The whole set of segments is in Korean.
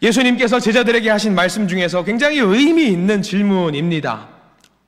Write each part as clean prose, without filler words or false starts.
예수님께서 제자들에게 하신 말씀 중에서 굉장히 의미 있는 질문입니다.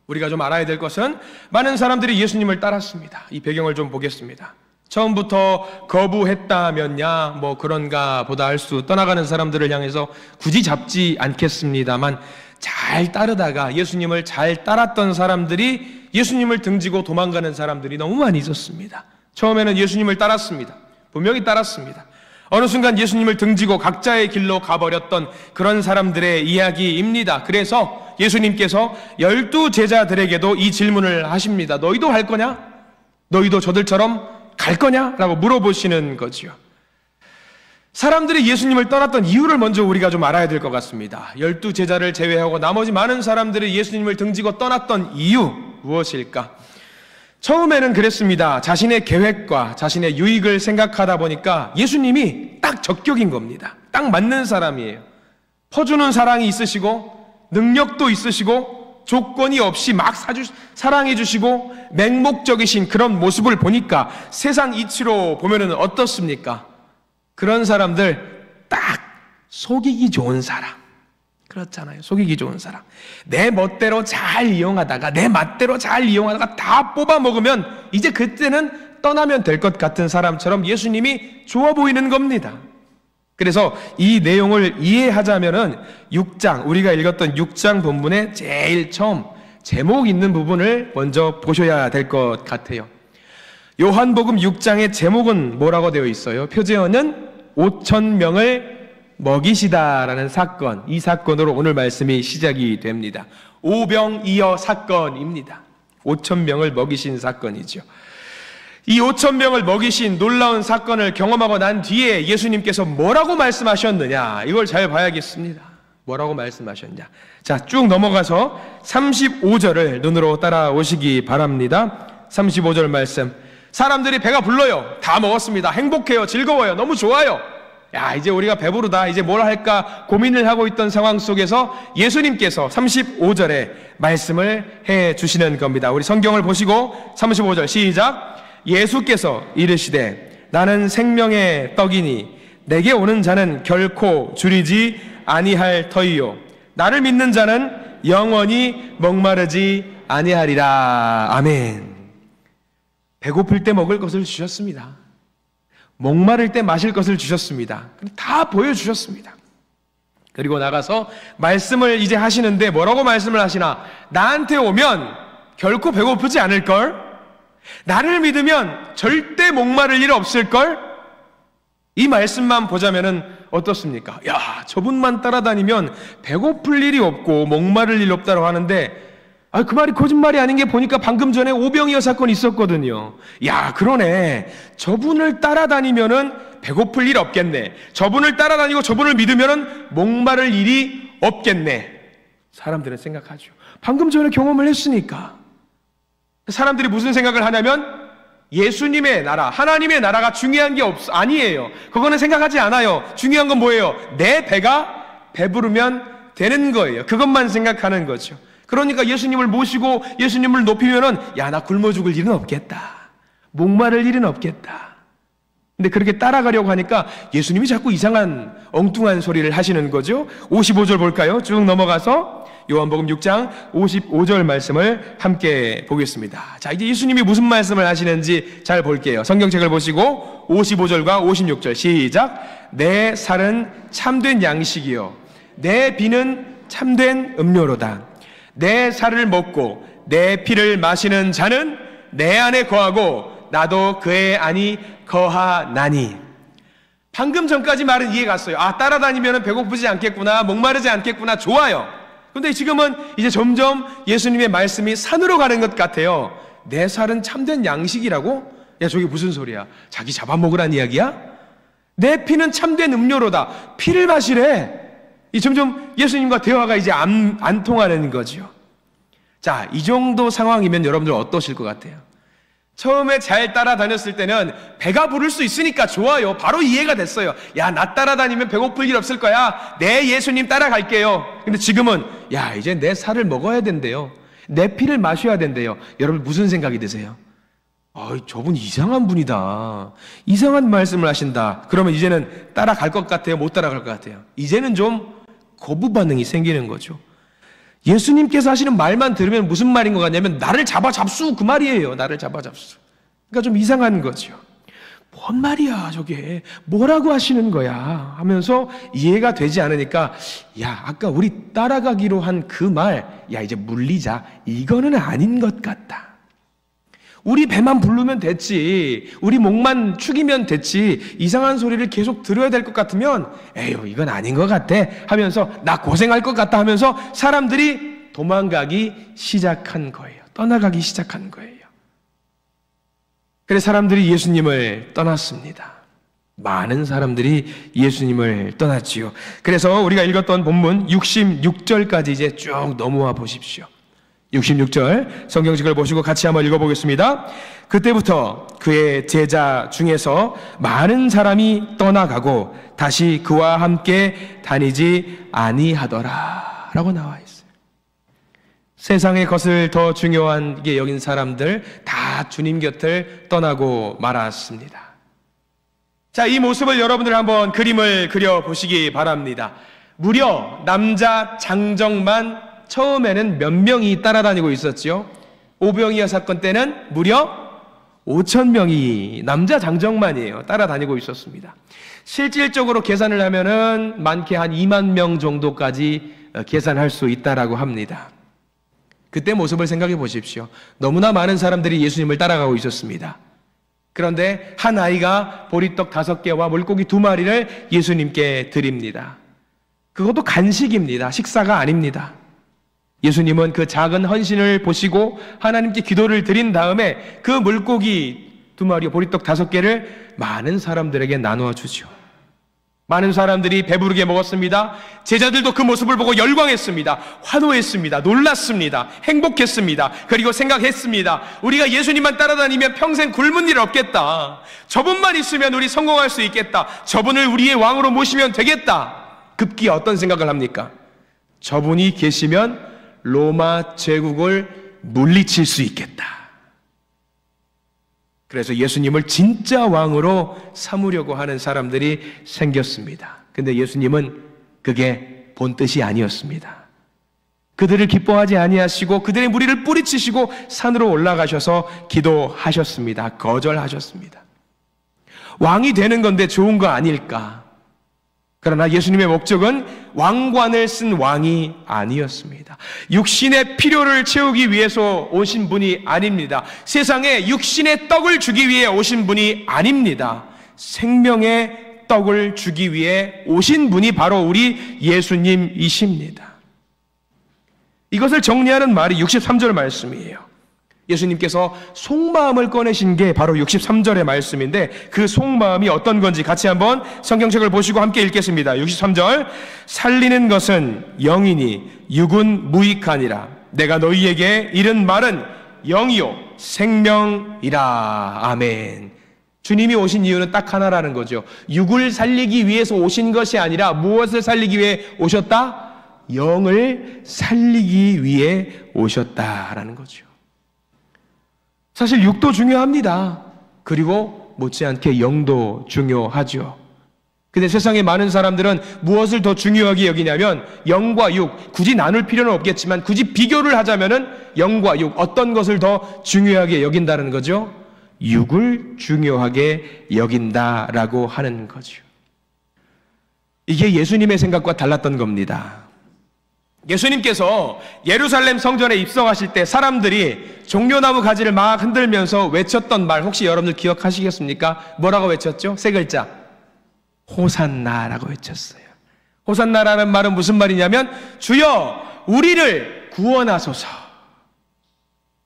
우리가 좀 알아야 될 것은 많은 사람들이 예수님을 따랐습니다. 이 배경을 좀 보겠습니다. 처음부터 거부했다면야 뭐 그런가 보다 할 수 떠나가는 사람들을 향해서 굳이 잡지 않겠습니다만, 잘 따르다가 예수님을 잘 따랐던 사람들이 예수님을 등지고 도망가는 사람들이 너무 많이 있었습니다. 처음에는 예수님을 따랐습니다. 분명히 따랐습니다. 어느 순간 예수님을 등지고 각자의 길로 가버렸던 그런 사람들의 이야기입니다. 그래서 예수님께서 12 제자들에게도 이 질문을 하십니다. 너희도 할 거냐? 너희도 저들처럼 갈 거냐? 라고 물어보시는 거지요. 사람들이 예수님을 떠났던 이유를 먼저 우리가 좀 알아야 될 것 같습니다. 12 제자를 제외하고 나머지 많은 사람들이 예수님을 등지고 떠났던 이유 무엇일까? 처음에는 그랬습니다. 자신의 계획과 자신의 유익을 생각하다 보니까 예수님이 딱 적격인 겁니다. 딱 맞는 사람이에요. 퍼주는 사랑이 있으시고 능력도 있으시고 조건이 없이 막 사랑해 주시고 맹목적이신 그런 모습을 보니까 세상 이치로 보면은 어떻습니까? 그런 사람들 딱 속이기 좋은 사람. 그렇잖아요. 속이기 좋은 사람. 내 멋대로 잘 이용하다가 내 맛대로 잘 이용하다가 다 뽑아 먹으면 이제 그때는 떠나면 될 것 같은 사람처럼 예수님이 좋아 보이는 겁니다. 그래서 이 내용을 이해하자면은 6장, 우리가 읽었던 6장 본문의 제일 처음 제목 있는 부분을 먼저 보셔야 될 것 같아요. 요한복음 6장의 제목은 뭐라고 되어 있어요? 표제어는 5,000명을 먹이시다라는 사건, 이 사건으로 오늘 말씀이 시작이 됩니다. 오병이어 사건입니다. 5,000명을 먹이신 사건이죠. 이 5,000명을 먹이신 놀라운 사건을 경험하고 난 뒤에 예수님께서 뭐라고 말씀하셨느냐, 이걸 잘 봐야겠습니다. 뭐라고 말씀하셨냐. 자, 쭉 넘어가서 35절을 눈으로 따라오시기 바랍니다. 35절 말씀. 사람들이 배가 불러요. 다 먹었습니다. 행복해요. 즐거워요. 너무 좋아요. 야, 이제 우리가 배부르다. 이제 뭘 할까 고민을 하고 있던 상황 속에서 예수님께서 35절에 말씀을 해 주시는 겁니다. 우리 성경을 보시고 35절 시작. 예수께서 이르시되 나는 생명의 떡이니 내게 오는 자는 결코 줄이지 아니할 터이요 나를 믿는 자는 영원히 목마르지 아니하리라. 아멘. 배고플 때 먹을 것을 주셨습니다. 목마를 때 마실 것을 주셨습니다. 다 보여주셨습니다. 그리고 나가서 말씀을 이제 하시는데 뭐라고 말씀을 하시나? 나한테 오면 결코 배고프지 않을걸? 나를 믿으면 절대 목마를 일 없을걸? 이 말씀만 보자면은 어떻습니까? 야, 저분만 따라다니면 배고플 일이 없고 목마를 일 없다고 하는데, 그 말이 거짓말이 아닌 게 보니까 방금 전에 오병이어 사건이 있었거든요. 야, 그러네. 저분을 따라다니면은 배고플 일 없겠네. 저분을 따라다니고 저분을 믿으면은 목마를 일이 없겠네. 사람들은 생각하죠. 방금 전에 경험을 했으니까. 사람들이 무슨 생각을 하냐면 예수님의 나라, 하나님의 나라가 중요한 게 아니에요. 그거는 생각하지 않아요. 중요한 건 뭐예요? 내 배가 배부르면 되는 거예요. 그것만 생각하는 거죠. 그러니까 예수님을 모시고 예수님을 높이면은 야, 나 굶어 죽을 일은 없겠다. 목마를 일은 없겠다. 근데 그렇게 따라가려고 하니까 예수님이 자꾸 이상한 엉뚱한 소리를 하시는 거죠. 55절 볼까요? 쭉 넘어가서 요한복음 6장 55절 말씀을 함께 보겠습니다. 자, 이제 예수님이 무슨 말씀을 하시는지 잘 볼게요. 성경책을 보시고 55절과 56절 시작. 내 살은 참된 양식이요 내 비는 참된 음료로다. 내 살을 먹고 내 피를 마시는 자는 내 안에 거하고 나도 그의 안이 거하나니. 방금 전까지 말은 이해 갔어요. 따라다니면 배고프지 않겠구나, 목마르지 않겠구나, 좋아요. 근데 지금은 이제 점점 예수님의 말씀이 산으로 가는 것 같아요. 내 살은 참된 양식이라고? 야, 저게 무슨 소리야? 자기 잡아먹으란 이야기야? 내 피는 참된 음료로다. 피를 마시래. 이 점점 예수님과 대화가 이제 안 통하는 거죠. 자, 이 정도 상황이면 여러분들 어떠실 것 같아요? 처음에 잘 따라다녔을 때는 배가 부를 수 있으니까 좋아요. 바로 이해가 됐어요. 야, 나 따라다니면 배고플 일 없을 거야. 내 예수님 따라갈게요. 근데 지금은 야, 이제 내 살을 먹어야 된대요. 내 피를 마셔야 된대요. 여러분 무슨 생각이 드세요? 저분 이상한 분이다. 이상한 말씀을 하신다. 그러면 이제는 따라갈 것 같아요? 못 따라갈 것 같아요? 이제는 좀 거부 반응이 생기는 거죠. 예수님께서 하시는 말만 들으면 무슨 말인 것 같냐면 나를 잡아잡수 그 말이에요. 나를 잡아잡수. 그러니까 좀 이상한 거죠. 뭔 말이야 저게. 뭐라고 하시는 거야 하면서 이해가 되지 않으니까 야 아까 우리 따라가기로 한 그 말 야 이제 물리자. 이거는 아닌 것 같다. 우리 배만 부르면 됐지. 우리 목만 축이면 됐지. 이상한 소리를 계속 들어야 될 것 같으면 에휴 이건 아닌 것 같아 하면서 나 고생할 것 같다 하면서 사람들이 도망가기 시작한 거예요. 떠나가기 시작한 거예요. 그래서 사람들이 예수님을 떠났습니다. 많은 사람들이 예수님을 떠났지요. 그래서 우리가 읽었던 본문 66절까지 이제 쭉 넘어와 보십시오. 66절 성경책을 보시고 같이 한번 읽어보겠습니다. 그때부터 그의 제자 중에서 많은 사람이 떠나가고 다시 그와 함께 다니지 아니하더라 라고 나와 있어요. 세상의 것을 더 중요하게 여긴 사람들 다 주님 곁을 떠나고 말았습니다. 자, 이 모습을 여러분들 한번 그림을 그려보시기 바랍니다. 무려 남자 장정만 처음에는 몇 명이 따라다니고 있었죠. 오병이어 사건 때는 무려 5,000명이 남자 장정만이에요. 따라다니고 있었습니다. 실질적으로 계산을 하면은 많게 한 2만 명 정도까지 계산할 수 있다라고 합니다. 그때 모습을 생각해 보십시오. 너무나 많은 사람들이 예수님을 따라가고 있었습니다. 그런데 한 아이가 보리떡 5개와 물고기 2마리를 예수님께 드립니다. 그것도 간식입니다. 식사가 아닙니다. 예수님은 그 작은 헌신을 보시고 하나님께 기도를 드린 다음에 그 물고기 2마리, 보리떡 5개를 많은 사람들에게 나누어 주죠. 많은 사람들이 배부르게 먹었습니다. 제자들도 그 모습을 보고 열광했습니다. 환호했습니다. 놀랐습니다. 행복했습니다. 그리고 생각했습니다. 우리가 예수님만 따라다니면 평생 굶은 일 없겠다. 저분만 있으면 우리 성공할 수 있겠다. 저분을 우리의 왕으로 모시면 되겠다. 급기야 어떤 생각을 합니까? 저분이 계시면 로마 제국을 물리칠 수 있겠다. 그래서 예수님을 진짜 왕으로 삼으려고 하는 사람들이 생겼습니다. 근데 예수님은 그게 본뜻이 아니었습니다. 그들을 기뻐하지 아니하시고 그들의 무리를 뿌리치시고 산으로 올라가셔서 기도하셨습니다. 거절하셨습니다. 왕이 되는 건데 좋은 거 아닐까? 그러나 예수님의 목적은 왕관을 쓴 왕이 아니었습니다. 육신의 필요를 채우기 위해서 오신 분이 아닙니다. 세상에 육신의 떡을 주기 위해 오신 분이 아닙니다. 생명의 떡을 주기 위해 오신 분이 바로 우리 예수님이십니다. 이것을 정리하는 말이 63절 말씀이에요. 예수님께서 속마음을 꺼내신 게 바로 63절의 말씀인데 그 속마음이 어떤 건지 같이 한번 성경책을 보시고 함께 읽겠습니다. 63절 살리는 것은 영이니 육은 무익하니라. 내가 너희에게 이른 말은 영이요 생명이라. 아멘. 주님이 오신 이유는 딱 하나라는 거죠. 육을 살리기 위해서 오신 것이 아니라 무엇을 살리기 위해 오셨다? 영을 살리기 위해 오셨다라는 거죠. 사실 육도 중요합니다. 그리고 못지않게 영도 중요하죠. 근데 세상에 많은 사람들은 무엇을 더 중요하게 여기냐면 영과 육, 굳이 나눌 필요는 없겠지만 굳이 비교를 하자면은 영과 육, 어떤 것을 더 중요하게 여긴다는 거죠? 육을 중요하게 여긴다라고 하는 거죠. 이게 예수님의 생각과 달랐던 겁니다. 예수님께서 예루살렘 성전에 입성하실 때 사람들이 종려나무 가지를 막 흔들면서 외쳤던 말 혹시 여러분들 기억하시겠습니까? 뭐라고 외쳤죠? 세 글자. 호산나라고 외쳤어요. 호산나라는 말은 무슨 말이냐면 주여 우리를 구원하소서.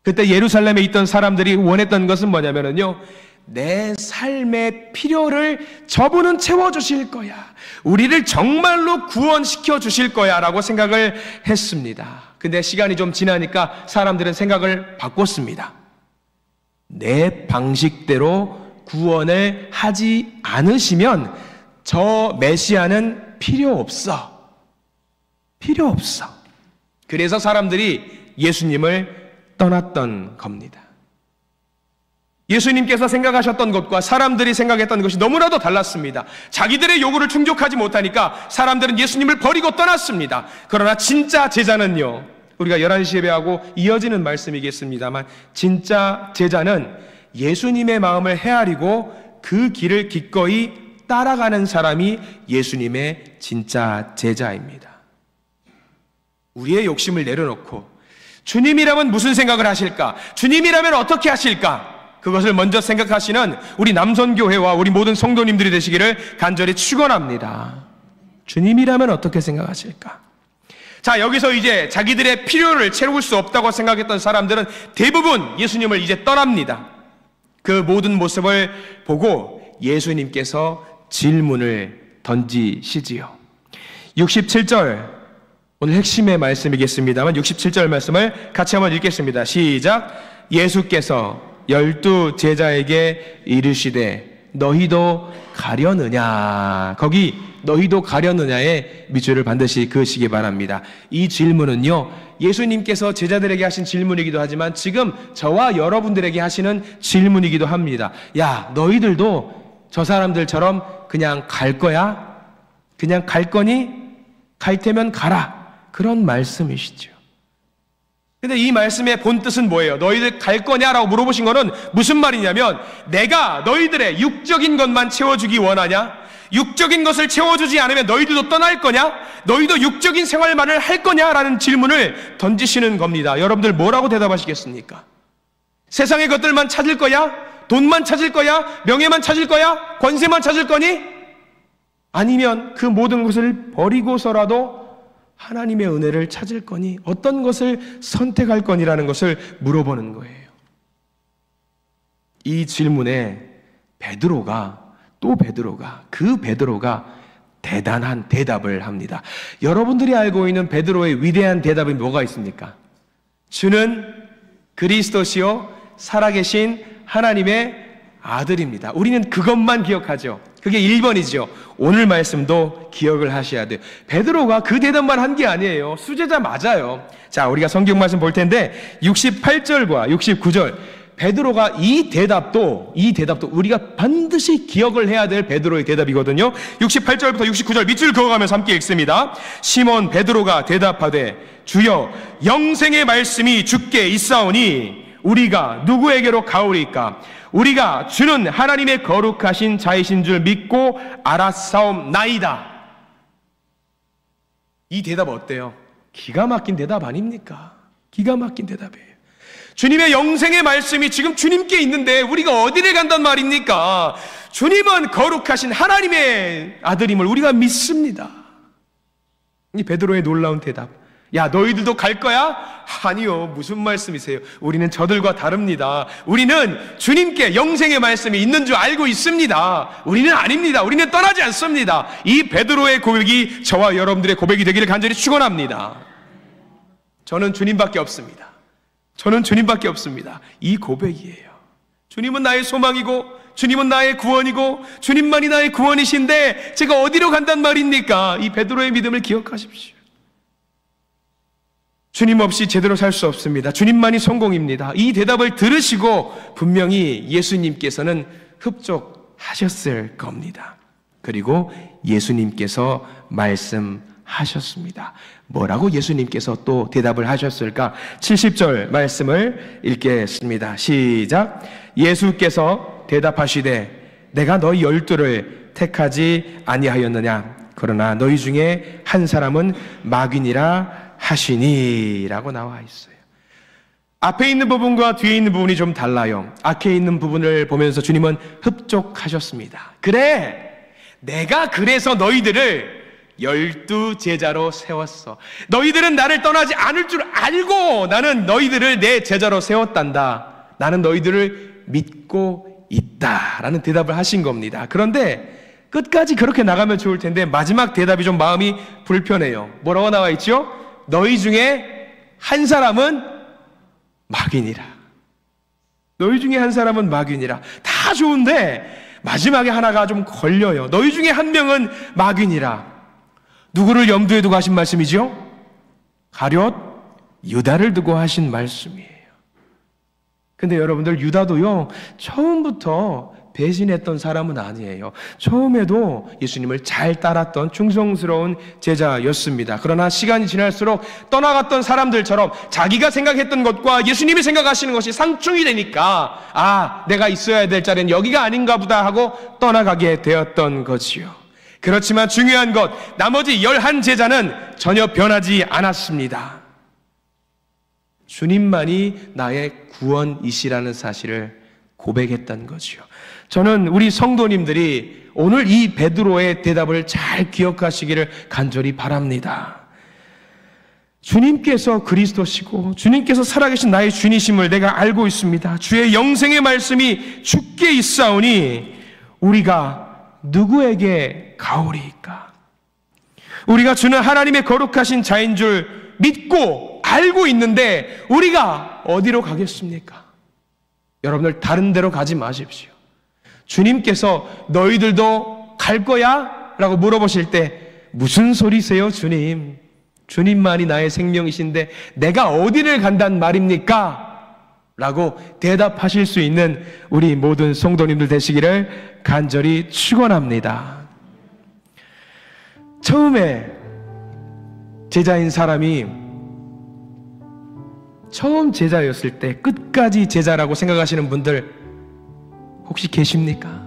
그때 예루살렘에 있던 사람들이 원했던 것은 뭐냐면요, 내 삶의 필요를 저분은 채워주실 거야. 우리를 정말로 구원시켜 주실 거야 라고 생각을 했습니다. 근데 시간이 좀 지나니까 사람들은 생각을 바꿨습니다. 내 방식대로 구원을 하지 않으시면 저 메시아는 필요 없어. 필요 없어. 그래서 사람들이 예수님을 떠났던 겁니다. 예수님께서 생각하셨던 것과 사람들이 생각했던 것이 너무나도 달랐습니다. 자기들의 요구를 충족하지 못하니까 사람들은 예수님을 버리고 떠났습니다. 그러나 진짜 제자는요, 우리가 11시 예배하고 이어지는 말씀이겠습니다만, 진짜 제자는 예수님의 마음을 헤아리고 그 길을 기꺼이 따라가는 사람이 예수님의 진짜 제자입니다. 우리의 욕심을 내려놓고 주님이라면 무슨 생각을 하실까? 주님이라면 어떻게 하실까? 그것을 먼저 생각하시는 우리 남선교회와 우리 모든 성도님들이 되시기를 간절히 축원합니다. 주님이라면 어떻게 생각하실까? 자, 여기서 이제 자기들의 필요를 채울 수 없다고 생각했던 사람들은 대부분 예수님을 이제 떠납니다. 그 모든 모습을 보고 예수님께서 질문을 던지시지요. 67절, 오늘 핵심의 말씀이겠습니다만 67절 말씀을 같이 한번 읽겠습니다. 시작. 예수께서 12 제자에게 이르시되 너희도 가려느냐. 거기 너희도 가려느냐에 밑줄을 반드시 그으시기 바랍니다. 이 질문은요, 예수님께서 제자들에게 하신 질문이기도 하지만 지금 저와 여러분들에게 하시는 질문이기도 합니다. 야, 너희들도 저 사람들처럼 그냥 갈 거야? 그냥 갈 거니? 갈 테면 가라. 그런 말씀이시죠. 근데 이 말씀의 본 뜻은 뭐예요? 너희들 갈 거냐라고 물어보신 거는 무슨 말이냐면, 내가 너희들의 육적인 것만 채워주기 원하냐? 육적인 것을 채워주지 않으면 너희들도 떠날 거냐? 너희도 육적인 생활만을 할 거냐라는 질문을 던지시는 겁니다. 여러분들 뭐라고 대답하시겠습니까? 세상의 것들만 찾을 거야? 돈만 찾을 거야? 명예만 찾을 거야? 권세만 찾을 거니? 아니면 그 모든 것을 버리고서라도 하나님의 은혜를 찾을 거니? 어떤 것을 선택할 거니라는 것을 물어보는 거예요. 이 질문에 그 베드로가 대단한 대답을 합니다. 여러분들이 알고 있는 베드로의 위대한 대답이 뭐가 있습니까? 주는 그리스도시요 살아계신 하나님의 아들입니다. 우리는 그것만 기억하죠. 그게 1번이죠. 오늘 말씀도 기억을 하셔야 돼요. 베드로가 그 대답만 한 게 아니에요. 수제자 맞아요. 자, 우리가 성경 말씀 볼 텐데 68절과 69절, 베드로가 이 대답도 우리가 반드시 기억을 해야 될 베드로의 대답이거든요. 68절부터 69절 밑줄 그어가면서 함께 읽습니다. 시몬 베드로가 대답하되 주여, 영생의 말씀이 주께 있사오니 우리가 누구에게로 가오리까? 우리가 주는 하나님의 거룩하신 자이신 줄 믿고 알았사옵나이다. 이 대답 어때요? 기가 막힌 대답 아닙니까? 기가 막힌 대답이에요. 주님의 영생의 말씀이 지금 주님께 있는데 우리가 어디를 간단 말입니까? 주님은 거룩하신 하나님의 아들임을 우리가 믿습니다. 이 베드로의 놀라운 대답. 야, 너희들도 갈 거야? 아니요. 무슨 말씀이세요? 우리는 저들과 다릅니다. 우리는 주님께 영생의 말씀이 있는 줄 알고 있습니다. 우리는 아닙니다. 우리는 떠나지 않습니다. 이 베드로의 고백이 저와 여러분들의 고백이 되기를 간절히 축원합니다. 저는 주님밖에 없습니다. 이 고백이에요. 주님은 나의 소망이고 주님은 나의 구원이고 주님만이 나의 구원이신데 제가 어디로 간단 말입니까? 이 베드로의 믿음을 기억하십시오. 주님 없이 제대로 살 수 없습니다. 주님만이 성공입니다. 이 대답을 들으시고 분명히 예수님께서는 흡족하셨을 겁니다. 그리고 예수님께서 말씀하셨습니다. 뭐라고 예수님께서 또 대답을 하셨을까? 70절 말씀을 읽겠습니다. 시작. 예수께서 대답하시되 내가 너희 12를 택하지 아니하였느냐? 그러나 너희 중에 한 사람은 마귀니라 하시니 라고 나와 있어요. 앞에 있는 부분과 뒤에 있는 부분이 좀 달라요. 앞에 있는 부분을 보면서 주님은 흡족하셨습니다. 그래, 내가 그래서 너희들을 12 제자로 세웠어. 너희들은 나를 떠나지 않을 줄 알고 나는 너희들을 내 제자로 세웠단다. 나는 너희들을 믿고 있다 라는 대답을 하신 겁니다. 그런데 끝까지 그렇게 나가면 좋을 텐데 마지막 대답이 좀 마음이 불편해요. 뭐라고 나와 있죠? 너희 중에 한 사람은 마귀니라. 너희 중에 한 사람은 마귀니라. 다 좋은데 마지막에 하나가 좀 걸려요. 너희 중에 한 명은 마귀니라. 누구를 염두에 두고 하신 말씀이죠? 가룟 유다를 두고 하신 말씀이에요. 근데 여러분들, 유다도요, 처음부터 배신했던 사람은 아니에요. 처음에도 예수님을 잘 따랐던 충성스러운 제자였습니다. 그러나 시간이 지날수록 떠나갔던 사람들처럼 자기가 생각했던 것과 예수님이 생각하시는 것이 상충이 되니까 내가 있어야 될 자리는 여기가 아닌가 보다 하고 떠나가게 되었던 거지요. 그렇지만 중요한 것, 나머지 11제자는 전혀 변하지 않았습니다. 주님만이 나의 구원이시라는 사실을 고백했던 거지요. 저는 우리 성도님들이 오늘 이 베드로의 대답을 잘 기억하시기를 간절히 바랍니다. 주님께서 그리스도시고 주님께서 살아계신 나의 주님이심을 내가 알고 있습니다. 주의 영생의 말씀이 주께 있사오니 우리가 누구에게 가오리이까? 우리가 주는 하나님의 거룩하신 자인 줄 믿고 알고 있는데 우리가 어디로 가겠습니까? 여러분들, 다른 데로 가지 마십시오. 주님께서 너희들도 갈 거야? 라고 물어보실 때 무슨 소리세요, 주님? 주님만이 나의 생명이신데 내가 어디를 간단 말입니까? 라고 대답하실 수 있는 우리 모든 성도님들 되시기를 간절히 축원합니다. 처음에 제자인 사람이 처음 제자였을 때 끝까지 제자라고 생각하시는 분들 혹시 계십니까?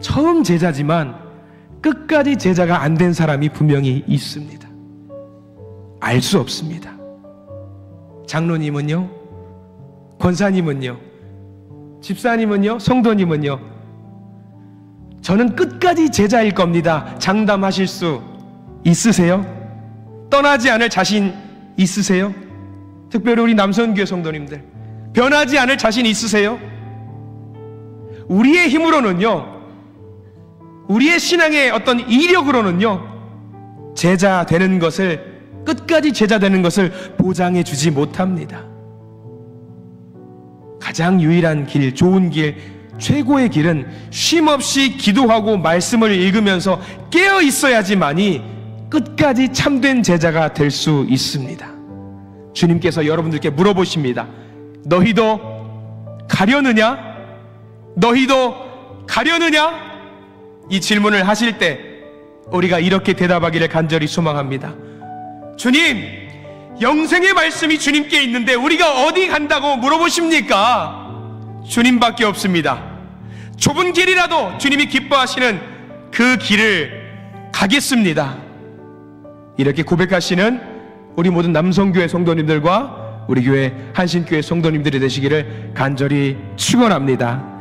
처음 제자지만 끝까지 제자가 안 된 사람이 분명히 있습니다. 알 수 없습니다. 장로님은요? 권사님은요? 집사님은요? 성도님은요? 저는 끝까지 제자일 겁니다. 장담하실 수 있으세요? 떠나지 않을 자신 있으세요? 특별히 우리 남선교회 성도님들, 변하지 않을 자신 있으세요? 우리의 힘으로는요, 우리의 신앙의 어떤 이력으로는요, 제자 되는 것을, 끝까지 제자 되는 것을 보장해 주지 못합니다. 가장 유일한 길, 좋은 길, 최고의 길은 쉼없이 기도하고 말씀을 읽으면서 깨어 있어야지만이 끝까지 참된 제자가 될 수 있습니다. 주님께서 여러분들께 물어보십니다. 너희도 가려느냐? 너희도 가려느냐? 이 질문을 하실 때 우리가 이렇게 대답하기를 간절히 소망합니다. 주님, 영생의 말씀이 주님께 있는데 우리가 어디 간다고 물어보십니까? 주님밖에 없습니다. 좁은 길이라도 주님이 기뻐하시는 그 길을 가겠습니다. 이렇게 고백하시는 우리 모든 남성교회 성도님들과 우리 교회 한신교회 성도님들이 되시기를 간절히 축원합니다.